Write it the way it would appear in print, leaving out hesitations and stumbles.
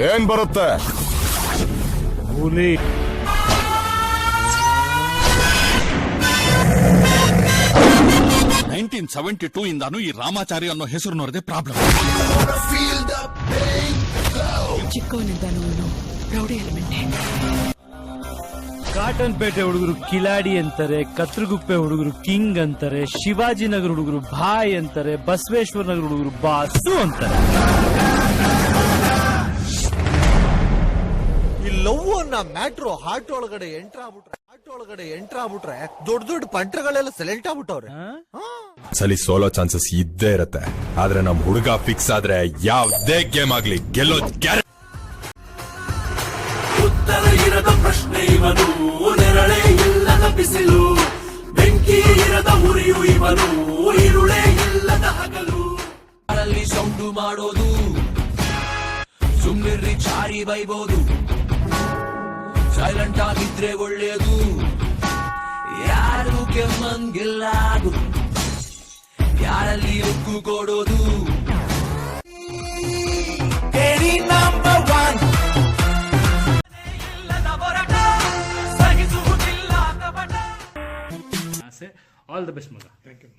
ಏನ್ ಬರುತ್ತೆ? ಹುಲಿ. ಇಂದಾನು ಈ ರಾಮಾಚಾರಿ ಅನ್ನೋ ಹೆಸರು ನೋಡದೆ ಪ್ರಾಬ್ಲಮ್. ಚಿಕ್ಕವನಿಂದಾನು ರೌಡಿ ಎಲಿಮೆಂಟೇ. ಕಾಟನ್ ಪೇಟೆ ಹುಡುಗರು ಕಿಲಾಡಿ ಅಂತಾರೆ, ಕತ್ರಗುಪ್ಪೆ ಹುಡುಗರು ಕಿಂಗ್ ಅಂತಾರೆ, ಶಿವಾಜಿನಗರ ಹುಡುಗರು ಭಾಯ್ ಅಂತಾರೆ, ಬಸವೇಶ್ವರ ನಗರ ಹುಡುಗರು ಬಾಸು ಅಂತಾರೆ. ಈ ಲವ್ ಅನ್ನೋ ಮ್ಯಾಟ್ರು ಹಾರ್ಟ್ ಒಳಗಡೆ ಎಂಟ್ರ್ ಆಗ್ಬಿಟ್ರೆ ದೊಡ್ಡ ದೊಡ್ಡ ಪಂಟ್ರಗಳೆಲ್ಲ ಸೈಲೆಂಟ್ ಆಗ್ಬಿಟ್ಟವ್ರೆ. ಸಲಿ ಸೋಲೋ ಚಾನ್ಸಸ್ ಇದ್ದೇ ಇರತ್ತೆ, ಆದ್ರೆ ನಮ್ ಹುಡುಗ ಫಿಕ್ಸ್ ಆದ್ರೆ ಯಾವ್ದೇ ಗೇಮ್ ಆಗ್ಲಿ ಗೆಲ್ಲೋ ಗ್ಯಾರಂಟಿ. ಉತ್ತರ ಇರದ ಪ್ರಶ್ನೆ ಇವನು, ನೆರಳೇ ಇಲ್ಲದ ಬಿಸಿಲು, ಬೆಂಕಿ ಇರದ ಉರಿಯು ಇವನು, ಇರುಳೇ ಇಲ್ಲದ ಹಗಲು. ಅಲ್ಲಿ ಸೌಂಡು ಮಾಡೋದು, ಸುಮ್ನಿರ್ರಿ ಚಾರಿ ಬೈಬೋದು, ಸೈಲೆಂಟ್ ಆಗಿದ್ರೆ ಒಳ್ಳೇದು, ಯಾರು ಕೆಮ್ಮಂಗಿಲ್ಲ, ಯಾರಲ್ಲಿ ಉಕ್ಕು ಕೊಡೋದು. Number one all the best ಮಗ. Thank you.